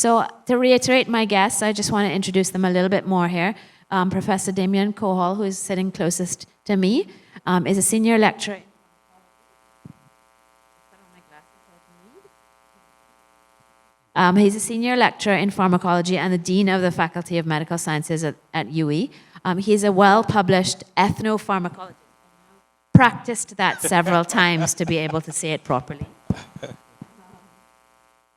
So to reiterate my guests, I just want to introduce them a little bit more here. Professor Damien Cohol, who is sitting closest to me, is a senior lecturer. He's a senior lecturer in pharmacology and the dean of the Faculty of Medical Sciences at UE. He's a well-published ethnopharmacologist. Practiced that several times to be able to say it properly.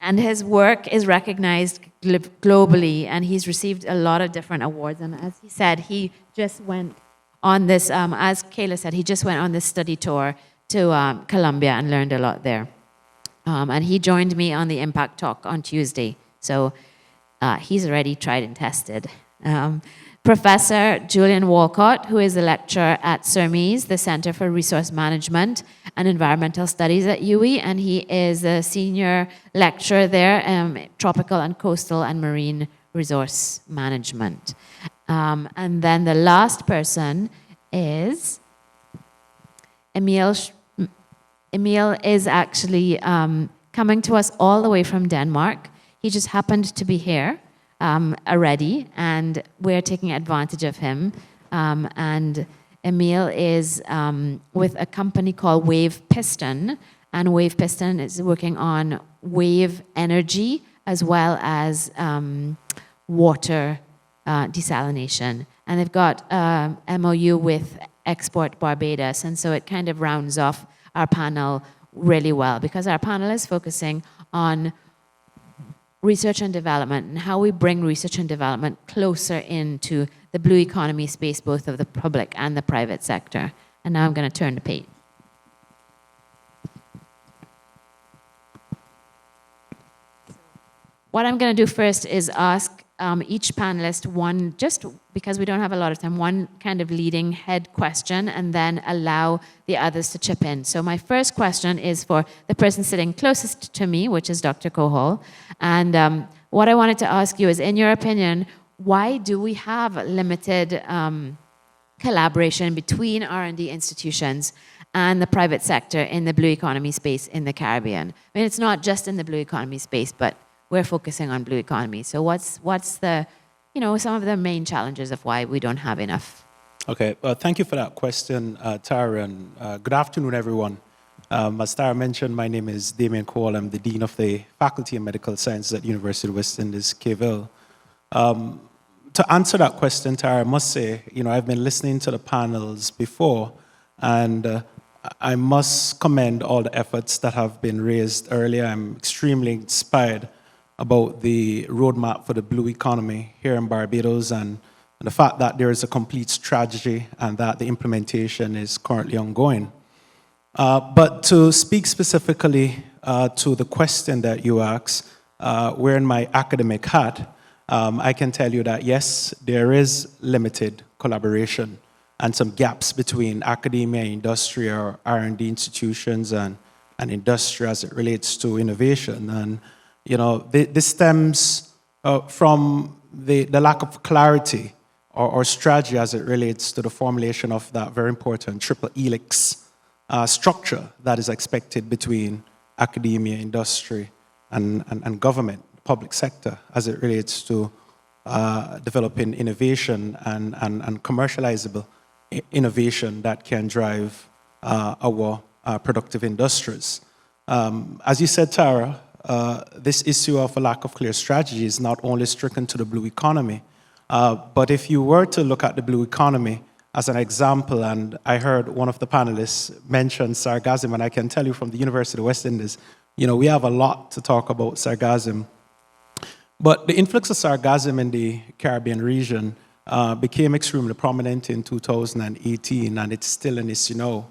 And his work is recognized globally, and he's received a lot of different awards. And as he said, he just went on this, as Kayla said, he just went on this study tour to Colombia and learned a lot there. And he joined me on the Impact Talk on Tuesday. So he's already tried and tested. Professor Julian Walcott, who is a lecturer at CERMES, the Center for Resource Management and Environmental Studies at UE, and he is a senior lecturer there, Tropical and Coastal and Marine Resource Management. And then the last person is Emil. Emil is actually coming to us all the way from Denmark. He just happened to be here already, and we're taking advantage of him. And Emil is with a company called Wave Piston, and Wave Piston is working on wave energy as well as water desalination. And they've got MOU with Export Barbados, and so it kind of rounds off our panel really well, because our panel is focusing on research and development and how we bring research and development closer into the blue economy space, both of the public and the private sector. And now I'm going to turn the page. What I'm going to do first is ask each panelist one, just because we don't have a lot of time, one kind of leading head question, and then allow the others to chip in. So my first question is for the person sitting closest to me, which is Dr. Cohol. And what I wanted to ask you is, in your opinion, why do we have limited collaboration between R&D institutions and the private sector in the blue economy space in the Caribbean? I mean, it's not just in the blue economy space, but we're focusing on blue economy. So what's the, some of the main challenges of why we don't have enough? Okay, thank you for that question, Tara, and good afternoon, everyone. As Tara mentioned, my name is Damien Cohol. I'm the Dean of the Faculty of Medical Sciences at University of West Indies, K-Ville. To answer that question, Tara, I must say, I've been listening to the panels before, and I must commend all the efforts that have been raised earlier. I'm extremely inspired about the roadmap for the blue economy here in Barbados, and the fact that there is a complete strategy and that the implementation is currently ongoing. But to speak specifically to the question that you asked, wearing my academic hat, I can tell you that yes, there is limited collaboration and some gaps between academia, industry, or R&D institutions and industry as it relates to innovation. And this stems from the lack of clarity or strategy as it relates to the formulation of that very important triple helix structure that is expected between academia, industry, and government, public sector, as it relates to developing innovation and commercializable innovation that can drive our productive industries. As you said, Tara, this issue of a lack of clear strategy is not only stricken to the blue economy, but if you were to look at the blue economy as an example, and I heard one of the panelists mention sargassum, and I can tell you from the University of West Indies, we have a lot to talk about sargassum. But the influx of sargassum in the Caribbean region became extremely prominent in 2018, and it's still an issue now.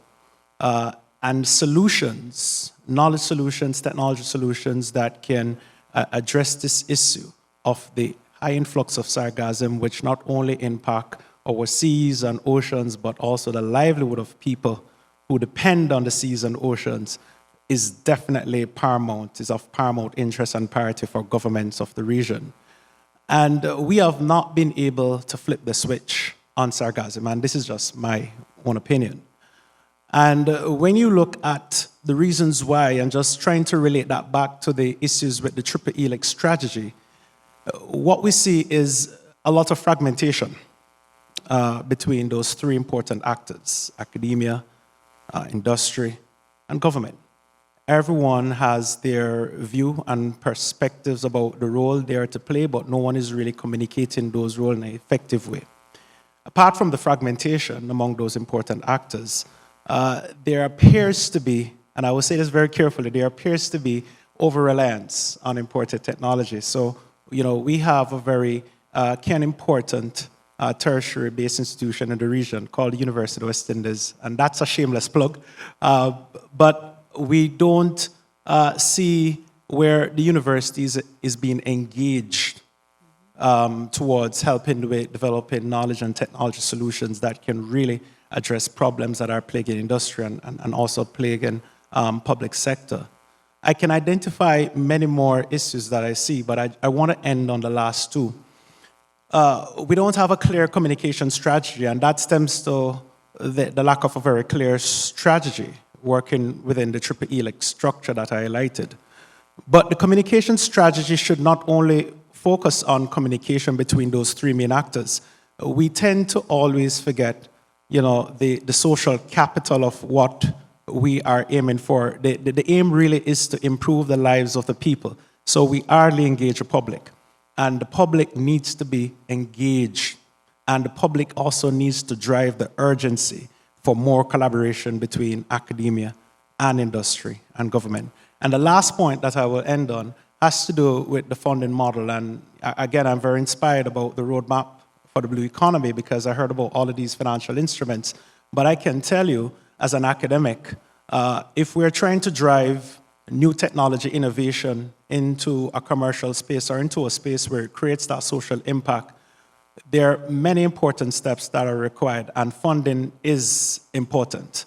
And solutions, knowledge solutions, technology solutions that can address this issue of the high influx of sargassum, which not only impact our seas and oceans, but also the livelihood of people who depend on the seas and oceans, is definitely paramount, is of paramount interest and priority for governments of the region. And we have not been able to flip the switch on sargassum, and this is just my own opinion. And when you look at the reasons why, and just trying to relate that back to the issues with the triple helix strategy, what we see is a lot of fragmentation between those three important actors: academia, industry, and government. Everyone has their view and perspectives about the role they are to play, but no one is really communicating those roles in an effective way. Apart from the fragmentation among those important actors, there appears to be, and I will say this very carefully, there appears to be over-reliance on imported technology. So, we have a very key and important tertiary-based institution in the region called the University of West Indies, and that's a shameless plug. But we don't see where the university is being engaged towards helping with developing knowledge and technology solutions that can really address problems that are plaguing industry and also plaguing public sector. I can identify many more issues that I see, but I want to end on the last two. We don't have a clear communication strategy, and that stems to the lack of a very clear strategy working within the triple helix structure that I highlighted. But the communication strategy should not only focus on communication between those three main actors. We tend to always forget, the social capital of what we are aiming for. The aim really is to improve the lives of the people. So we hardly engage the public. And the public needs to be engaged. And the public also needs to drive the urgency for more collaboration between academia and industry and government. And the last point that I will end on has to do with the funding model. And again, I'm very inspired about the roadmap for the blue economy because I heard about all of these financial instruments. But I can tell you, as an academic, if we're trying to drive new technology innovation into a commercial space or into a space where it creates that social impact, there are many important steps that are required, and funding is important.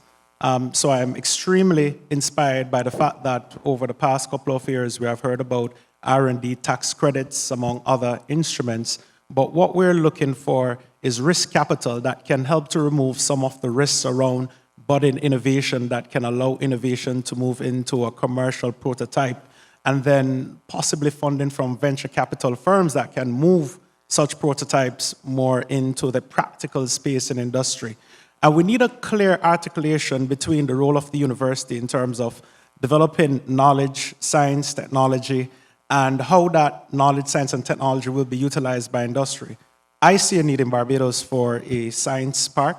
So I'm extremely inspired by the fact that over the past couple of years, we have heard about R&D tax credits, among other instruments. But what we're looking for is risk capital that can help to remove some of the risks around budding innovation that can allow innovation to move into a commercial prototype, and then possibly funding from venture capital firms that can move such prototypes more into the practical space in industry. And we need a clear articulation between the role of the university in terms of developing knowledge, science, technology, and how that knowledge, science, and technology will be utilized by industry. I see a need in Barbados for a science park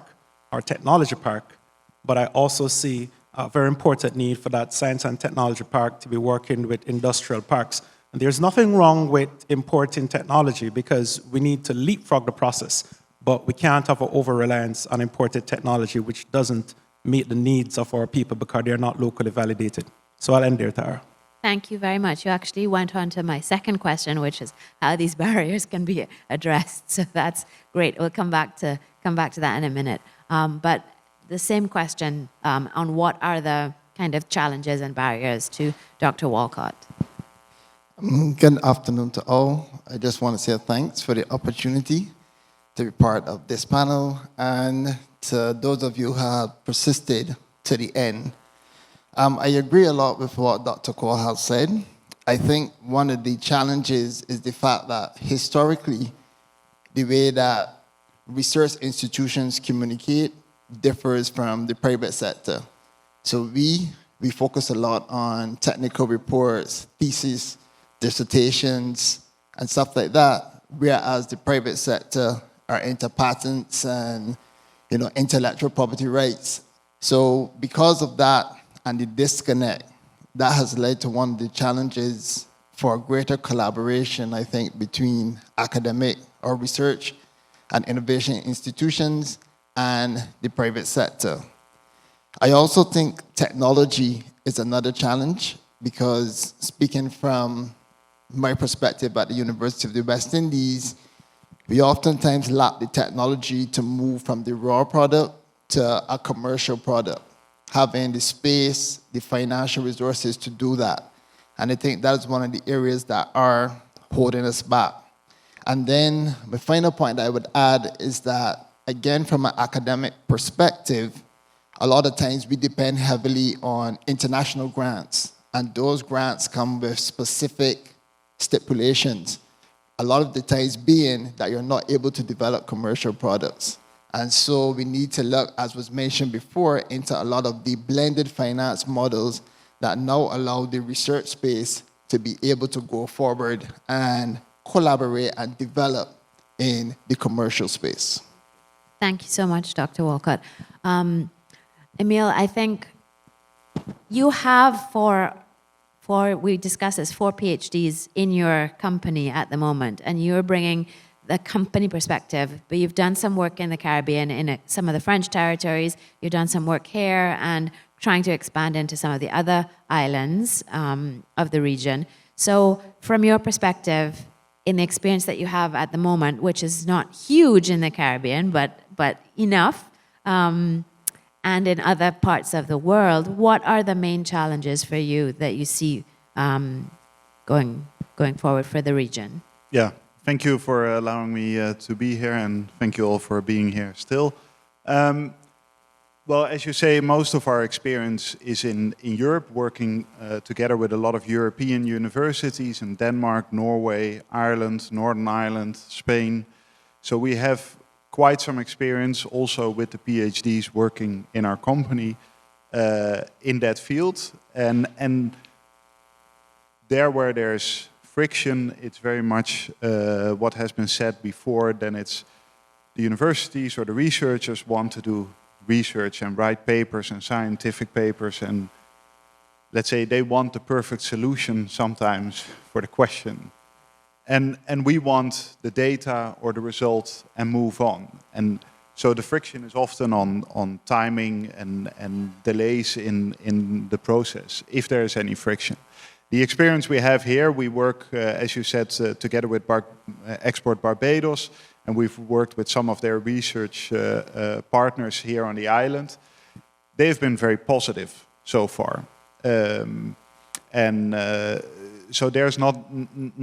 or technology park, but I also see a very important need for that science and technology park to be working with industrial parks. And there's nothing wrong with importing technology because we need to leapfrog the process, but we can't have an over-reliance on imported technology which doesn't meet the needs of our people because they're not locally validated. So I'll end there, Tara. Thank you very much. You actually went on to my second question, which is how these barriers can be addressed. So that's great. We'll come back to that in a minute. But the same question on what are the kind of challenges and barriers to Dr. Walcott. Good afternoon to all. I just want to say thanks for the opportunity to be part of this panel, and to those of you who have persisted to the end. I agree a lot with what Dr. Cole has said. I think one of the challenges is the fact that historically, the way that research institutions communicate differs from the private sector. So we focus a lot on technical reports, theses, dissertations, and stuff like that, whereas the private sector are into patents and intellectual property rights. So because of that and the disconnect, that has led to one of the challenges for greater collaboration, I think, between academic or research and innovation institutions and the private sector. I also think technology is another challenge because, speaking from my perspective at the University of the West Indies, we oftentimes lack the technology to move from the raw product to a commercial product, having the space, the financial resources to do that. And I think that's one of the areas that are holding us back. And then the final point I would add is that, again, from an academic perspective, a lot of times we depend heavily on international grants, and those grants come with specific stipulations. a lot of the times being that you're not able to develop commercial products. And so we need to look, as was mentioned before, into a lot of the blended finance models that now allow the research space to be able to go forward and collaborate and develop in the commercial space. Thank you so much, Dr. Walcott. Emil, I think you have we discussed this, 4 PhDs in your company at the moment, and you're bringing the company perspective, but you've done some work in the Caribbean, in some of the French territories, you've done some work here, and trying to expand into some of the other islands of the region. So from your perspective, in the experience that you have at the moment, which is not huge in the Caribbean, but enough, and in other parts of the world, what are the main challenges for you that you see going forward for the region? Yeah, thank you for allowing me to be here, and thank you all for being here still. Well, as you say, most of our experience is in Europe, working together with a lot of European universities in Denmark, Norway, Ireland, Northern Ireland, Spain. So we have quite some experience also with the PhDs working in our company in that field. And there where there's friction, it's very much what has been said before. Then it's the universities or the researchers want to do research and write papers and scientific papers, and let's say they want the perfect solution sometimes for the question. And we want the data or the result and move on. And so the friction is often on timing and delays in the process, if there is any friction. The experience we have here, we work, as you said, together with Export Barbados, and we've worked with some of their research partners here on the island. They've been very positive so far. So there's not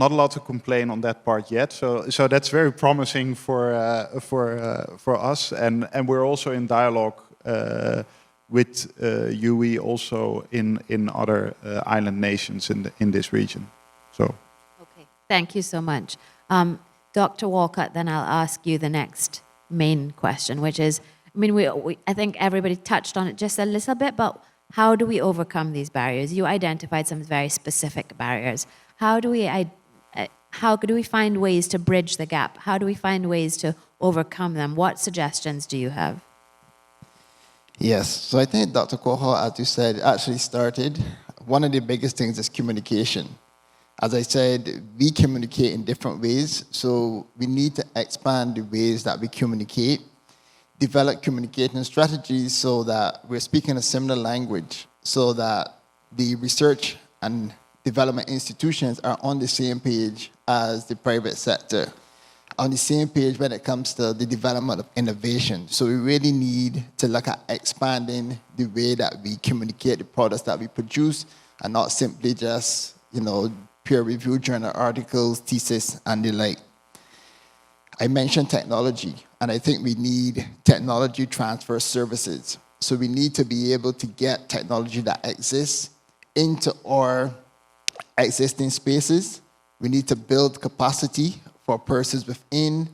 a lot to complain on that part yet. So that's very promising for us, and we're also in dialogue with UE also in other island nations in this region. So. Okay, thank you so much. Dr. Walcott, then I'll ask you the next main question, which is, I mean, I think everybody touched on it just a little bit, but how do we overcome these barriers? You identified some very specific barriers. How do we find ways to bridge the gap? How do we find ways to overcome them? What suggestions do you have? Yes, so I think Dr. Koho, as you said, actually started. One of the biggest things is communication. As I said, we communicate in different ways, so we need to expand the ways that we communicate, develop communication strategies so that we're speaking a similar language, so that the research and development institutions are on the same page as the private sector, on the same page when it comes to the development of innovation. So we really need to look at expanding the way that we communicate the products that we produce, and not simply just, peer-reviewed journal articles, thesis, and the like. I mentioned technology, and I think we need technology transfer services. So we need to be able to get technology that exists into our existing spaces. We need to build capacity for persons within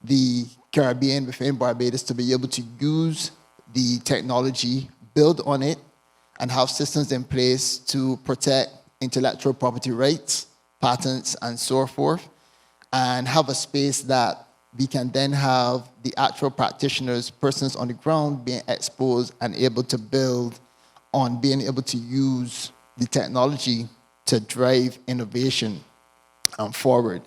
the Caribbean, within Barbados, to be able to use the technology, build on it, and have systems in place to protect intellectual property rights, patents, and so forth, and have a space that we can then have the actual practitioners, persons on the ground, being exposed and able to build on being able to use the technology to drive innovation forward.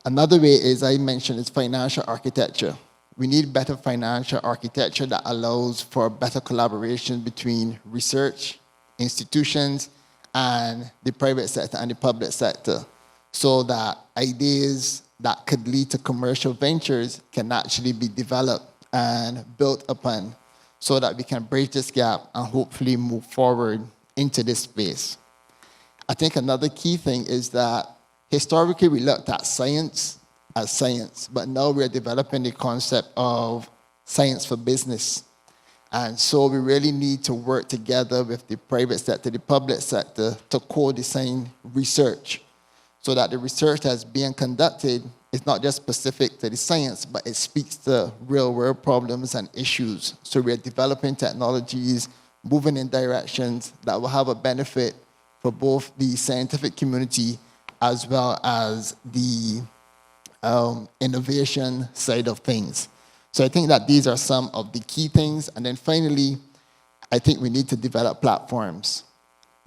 Another way is, I mentioned, is financial architecture. We need better financial architecture that allows for better collaboration between research, institutions, and the private sector and the public sector, so that ideas that could lead to commercial ventures can actually be developed and built upon, so that we can bridge this gap and hopefully move forward into this space. I think another key thing is that historically we looked at science as science, but now we're developing the concept of science for business. And so we really need to work together with the private sector, the public sector, to co-design research, so that the research that's being conducted is not just specific to the science, but it speaks to real-world problems and issues. So we're developing technologies, moving in directions that will have a benefit for both the scientific community as well as the innovation side of things. So I think that these are some of the key things. And then finally, I think we need to develop platforms.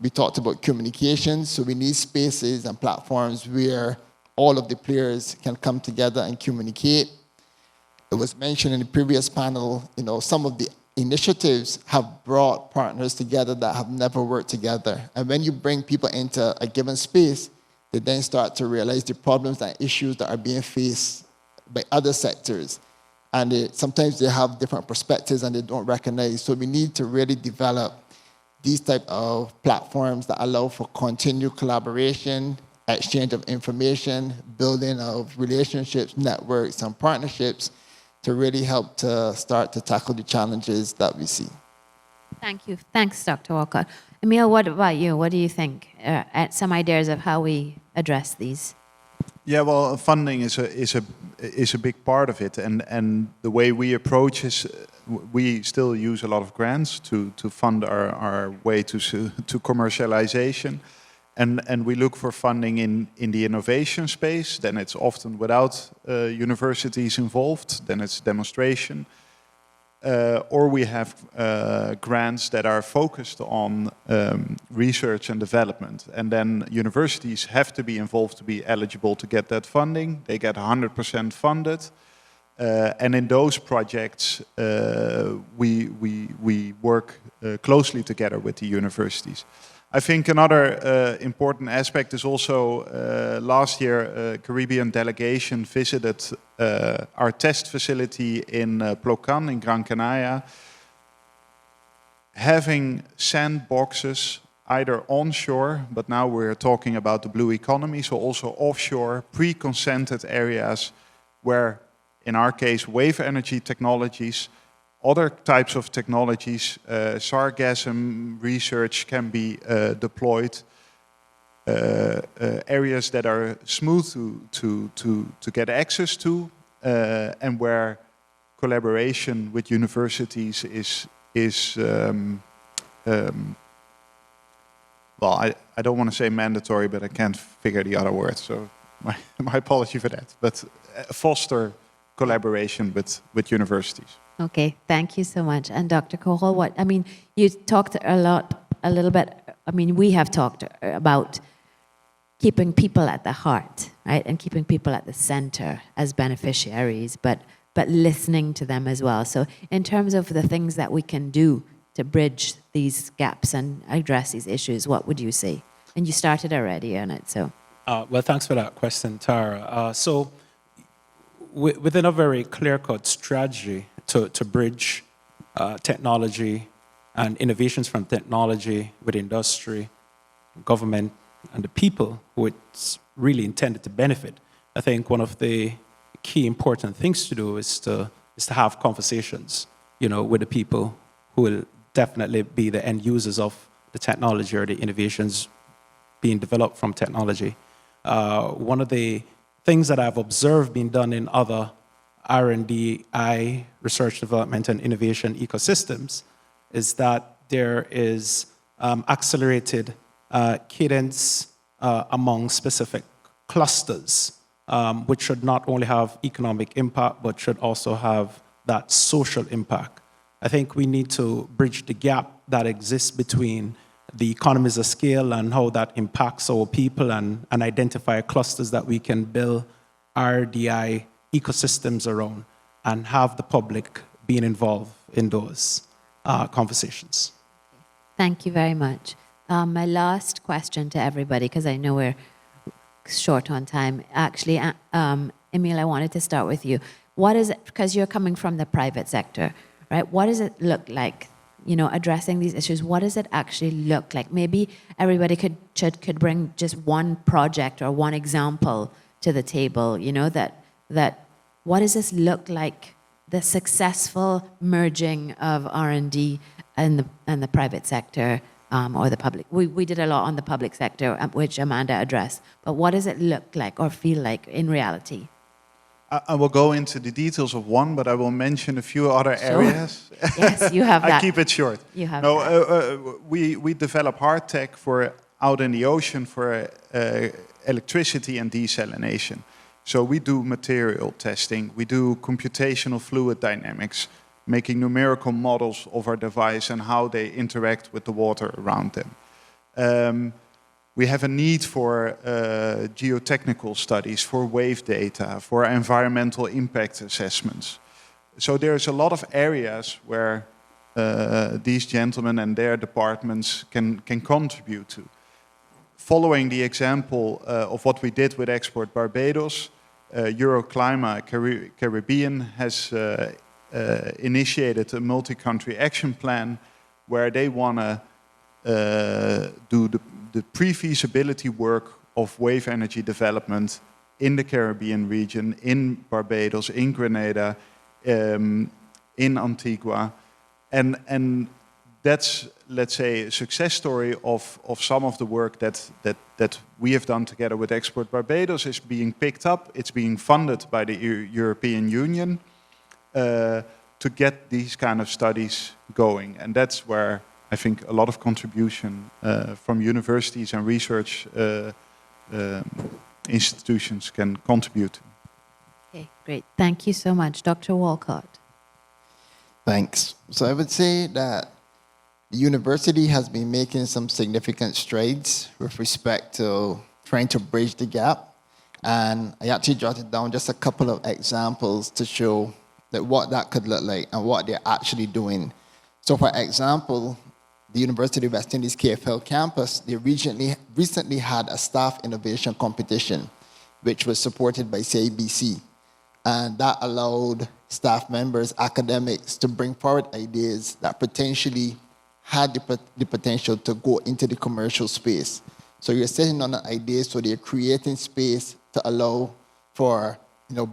We talked about communication, so we need spaces and platforms where all of the players can come together and communicate. It was mentioned in the previous panel, some of the initiatives have brought partners together that have never worked together. And when you bring people into a given space, they then start to realize the problems and issues that are being faced by other sectors. And sometimes they have different perspectives and they don't recognize. So we need to really develop these type of platforms that allow for continued collaboration, exchange of information, building of relationships, networks, and partnerships to really help to start to tackle the challenges that we see. Thank you. Thanks, Dr. Walcott. Emil, what about you? What do you think? Some ideas of how we address these? Yeah, well, funding is a big part of it, and the way we approach is we still use a lot of grants to fund our way to commercialization, and we look for funding in the innovation space. Then it's often without universities involved. Then it's demonstration, or we have grants that are focused on research and development. And then universities have to be involved to be eligible to get that funding. They get 100% funded. And in those projects, we work closely together with the universities. I think another important aspect is also last year a Caribbean delegation visited our test facility in Plocan in Gran Canaria. Having sandboxes either onshore, but now we're talking about the blue economy, so also offshore, pre-consented areas where, in our case, wave energy technologies, other types of technologies, sargassum research can be deployed. Areas that are smooth to get access to, and where collaboration with universities is well, I don't want to say mandatory, but I can't figure the other word, so my apology for that. But foster collaboration with universities. Okay, thank you so much. And Dr. Kohol, you talked a little bit, we have talked about keeping people at the heart, right? And keeping people at the center as beneficiaries, but listening to them as well. So in terms of the things that we can do to bridge these gaps and address these issues, what would you say? And you started already on it, so. Well, thanks for that question, Tara. So within a very clear-cut strategy to bridge technology and innovations from technology with industry, government, and the people who it's really intended to benefit, I think one of the key important things to do is to have conversations, with the people who will definitely be the end users of the technology or the innovations being developed from technology. One of the things that I've observed being done in other R&D, research, development, and innovation ecosystems is that there is accelerated cadence among specific clusters, which should not only have economic impact, but should also have that social impact. I think we need to bridge the gap that exists between the economies of scale and how that impacts our people and identify clusters that we can build RDI ecosystems around and have the public being involved in those conversations. Thank you very much. My last question to everybody, because I know we're short on time. Actually, Emil, I wanted to start with you. What is it, because you're coming from the private sector, right? What does it look like, addressing these issues? What does it actually look like? Maybe everybody could bring just one project or one example to the table, that what does this look like, the successful merging of R&D and the private sector or the public. We did a lot on the public sector, which Amanda addressed. But what does it look like or feel like in reality? I will go into the details of one, but I will mention a few other areas. Yes, you have that. I keep it short. You have no, that. we develop hard tech for out in the ocean for electricity and desalination. So we do material testing. We do computational fluid dynamics, making numerical models of our device and how they interact with the water around them. We have a need for geotechnical studies, for wave data, for environmental impact assessments. So there's a lot of areas where these gentlemen and their departments can contribute to. Following the example of what we did with Export Barbados, Euroclima Caribbean has initiated a multi-country action plan where they want to do the pre-feasibility work of wave energy development in the Caribbean region, in Barbados, in Grenada, in Antigua. And that's, let's say, a success story of some of the work that we have done together with Export Barbados is being picked up. It's being funded by the European Union to get these kind of studies going. And that's where I think a lot of contribution from universities and research institutions can contribute. Okay, great. Thank you so much. Dr. Walcott. Thanks. So I would say that the university has been making some significant strides with respect to trying to bridge the gap. And I actually jotted down just a couple of examples to show that what that could look like and what they're actually doing. So for example, the University of West Indies KFL campus, they recently had a staff innovation competition, which was supported by CIBC. And that allowed staff members, academics, to bring forward ideas that potentially had the potential to go into the commercial space. So you're sitting on an idea, so they're creating space to allow for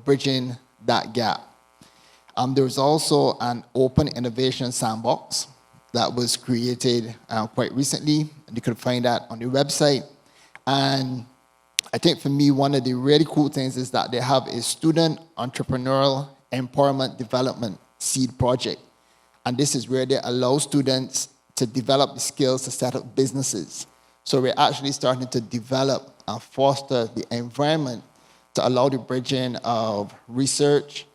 bridging that gap. There was also an open innovation sandbox that was created quite recently. You can find that on the website. And I think for me, one of the really cool things is that they have a student entrepreneurial empowerment development seed project. And this is where they allow students to develop the skills to set up businesses. So we're actually starting to develop and foster the environment to allow the bridging of research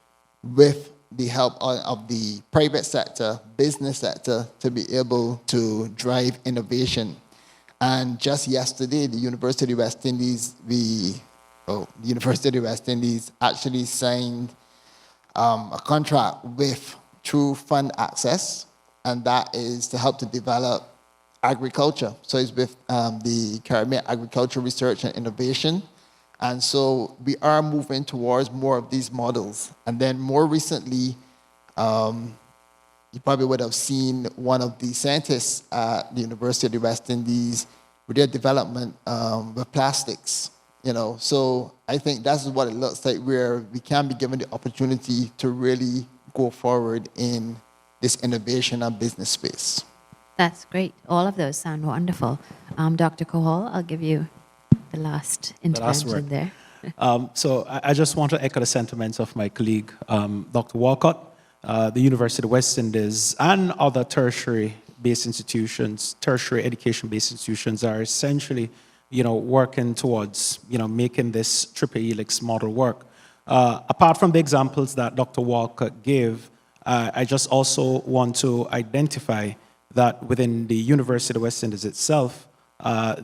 with the help of the private sector, business sector, to be able to drive innovation. And just yesterday, the University of West Indies, actually signed a contract with True Fund Access, and that is to help to develop agriculture. So it's with the Caribbean Agriculture Research and Innovation. And so we are moving towards more of these models. And then more recently, you probably would have seen one of the scientists at the University of the West Indies with their development with plastics. So I think that's what it looks like, where we can be given the opportunity to really go forward in this innovation and business space. That's great. All of those sound wonderful. Dr. Kohol, I'll give you the last intervention there. So I just want to echo the sentiments of my colleague, Dr. Walcott. The University of West Indies and other tertiary-based institutions, tertiary education-based institutions are essentially, working towards, making this triple helix model work. Apart from the examples that Dr. Walcott gave, I just also want to identify that within the University of West Indies itself,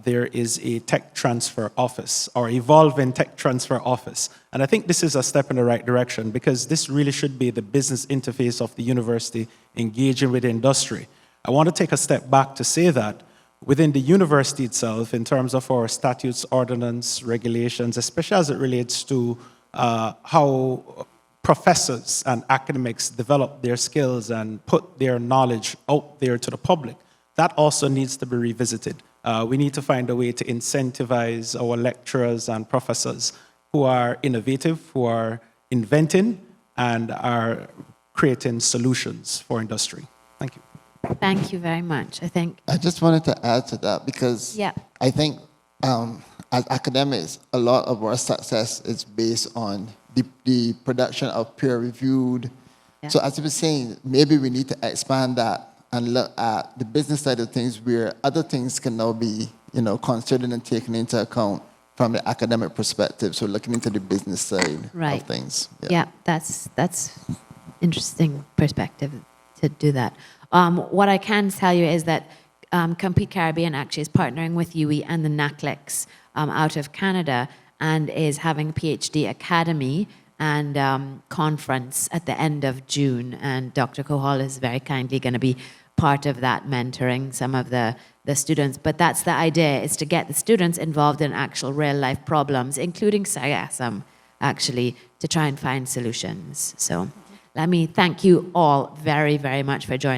there is a tech transfer office, or evolving tech transfer office. And I think this is a step in the right direction, because this really should be the business interface of the university engaging with the industry. I want to take a step back to say that within the university itself, in terms of our statutes, ordinance, regulations, especially as it relates to how professors and academics develop their skills and put their knowledge out there to the public, that also needs to be revisited. We need to find a way to incentivize our lecturers and professors who are innovative, who are inventing, and are creating solutions for industry. Thank you. Thank you very much. I think, I just wanted to add to that because Yeah. I think as academics, a lot of our success is based on the production of peer-reviewed. Yeah. So as you were saying, maybe we need to expand that and look at the business side of things where other things can now be, considered and taken into account from the academic perspective. So looking into the business side Right. of things. yeah, that's interesting perspective to do that. What I can tell you is that Compete Caribbean actually is partnering with UE and the NACLIX out of Canada and is having a PhD Academy and conference at the end of June. And Dr. Kohal is very kindly going to be part of that, mentoring some of the students. But that's the idea, is to get the students involved in actual real-life problems, including sargassum, actually, to try and find solutions. So let me thank you all very, very much for joining.